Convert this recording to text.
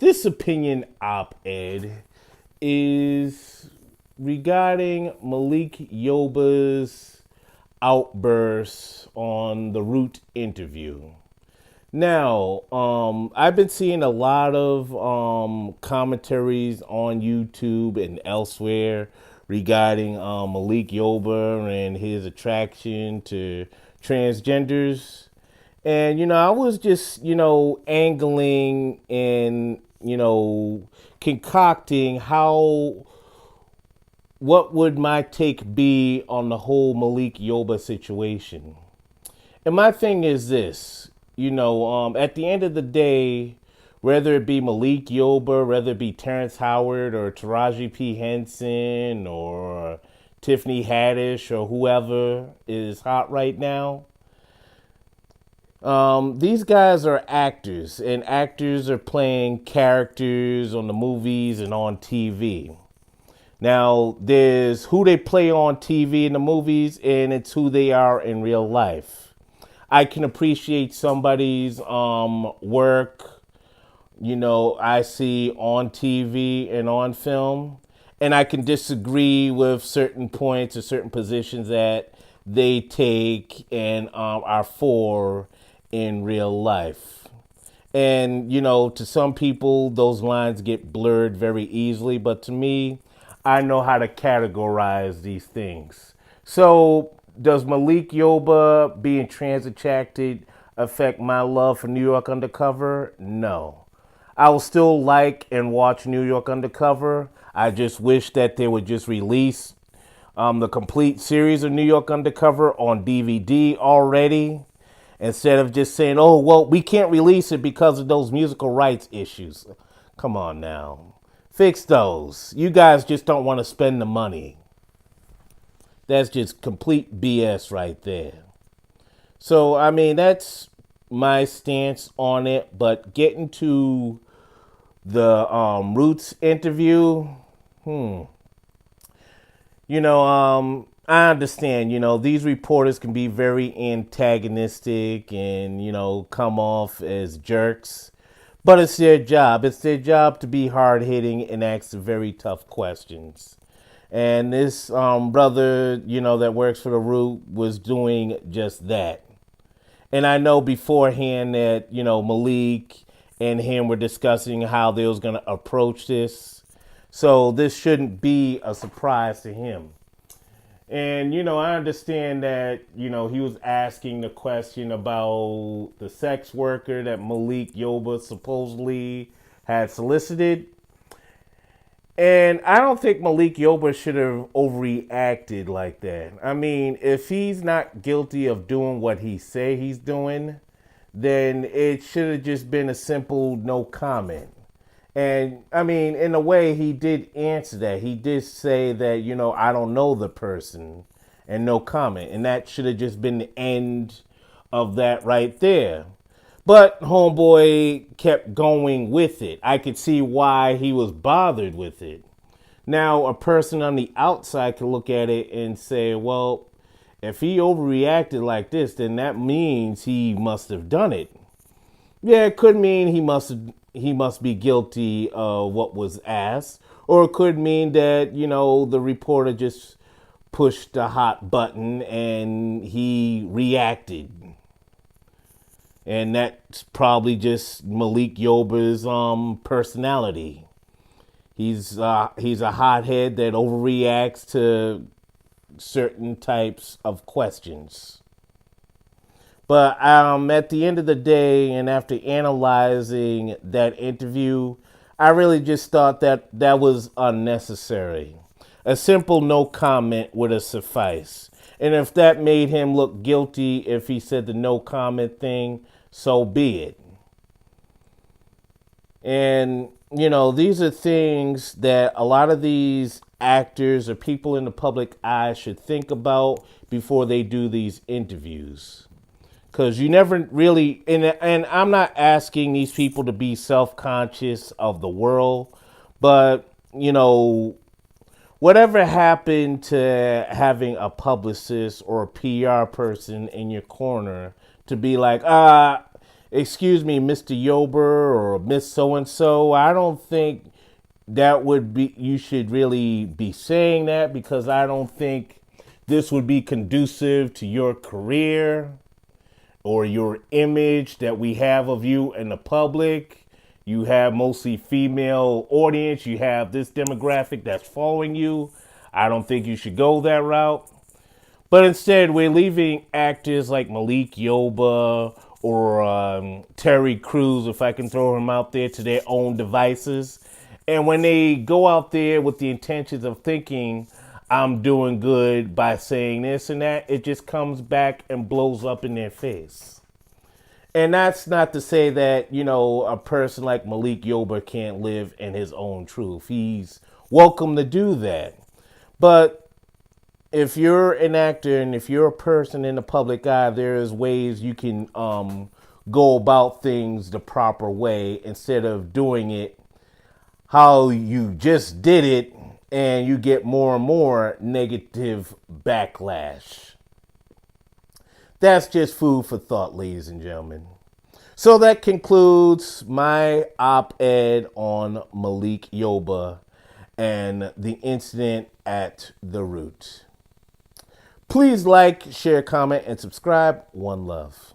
This opinion op-ed is regarding Malik Yoba's outbursts on the Root interview. Now, I've been seeing a lot of commentaries on YouTube and elsewhere regarding Malik Yoba and his attraction to transgenders. And, I was just, angling and, concocting what would my take be on the whole Malik Yoba situation. And my thing is this, at the end of the day, whether it be Malik Yoba, whether it be Terrence Howard or Taraji P. Henson or Tiffany Haddish or whoever is hot right now, these guys are actors, and actors are playing characters on the movies and on TV. Now, there's who they play on TV in the movies, and it's who they are in real life. I can appreciate somebody's work, I see on TV and on film, and I can disagree with certain points or certain positions that they take and are for in real life. And, to some people, those lines get blurred very easily. But to me, I know how to categorize these things. So, does Malik Yoba being trans attracted affect my love for New York Undercover? No. I will still like and watch New York Undercover. I just wish that they would just release the complete series of New York Undercover on DVD already, instead of just saying, oh, well, we can't release it because of those musical rights issues. Come on now. Fix those. You guys just don't want to spend the money. That's just complete BS right there. So, that's my stance on it. But getting to the Roots interview, I understand, these reporters can be very antagonistic and, come off as jerks. But it's their job. It's their job to be hard-hitting and ask very tough questions. And this brother, that works for the Root was doing just that. And I know beforehand that, Malik and him were discussing how they was going to approach this. So this shouldn't be a surprise to him. And, I understand that, he was asking the question about the sex worker that Malik Yoba supposedly had solicited. And I don't think Malik Yoba should have overreacted like that. If he's not guilty of doing what he say he's doing, then it should have just been a simple no comment. And in a way, he did answer that. He did say that, I don't know the person and no comment. And that should have just been the end of that right there. But homeboy kept going with it. I could see why he was bothered with it. Now, a person on the outside could look at it and say, well, if he overreacted like this, then that means he must have done it. Yeah, it could mean he must be guilty of what was asked, or it could mean that, the reporter just pushed the hot button and he reacted. And that's probably just Malik Yoba's personality. He's a hothead that overreacts to certain types of questions. But at the end of the day, and after analyzing that interview, I really just thought that was unnecessary. A simple no comment would have sufficed. And if that made him look guilty, if he said the no comment thing, so be it. And, these are things that a lot of these actors or people in the public eye should think about before they do these interviews. Because you never really, and I'm not asking these people to be self-conscious of the world, but, whatever happened to having a publicist or a PR person in your corner to be like, excuse me, Mr. Yoba or Miss So-and-so, I don't think that would be, you should really be saying that, because I don't think this would be conducive to your career or your image that we have of you in the public. You have mostly female audience. You have this demographic that's following you. I don't think you should go that route. But instead, we're leaving actors like Malik Yoba or Terry Crews, if I can throw him out there, to their own devices. And when they go out there with the intentions of thinking, I'm doing good by saying this and that, it just comes back and blows up in their face. And that's not to say that, a person like Malik Yoba can't live in his own truth. He's welcome to do that. But if you're an actor and if you're a person in the public eye, there's ways you can go about things the proper way instead of doing it how you just did it and you get more and more negative backlash. That's just food for thought, ladies and gentlemen. So that concludes my op-ed on Malik Yoba and the incident at the Root. Please like, share, comment, and subscribe. One love.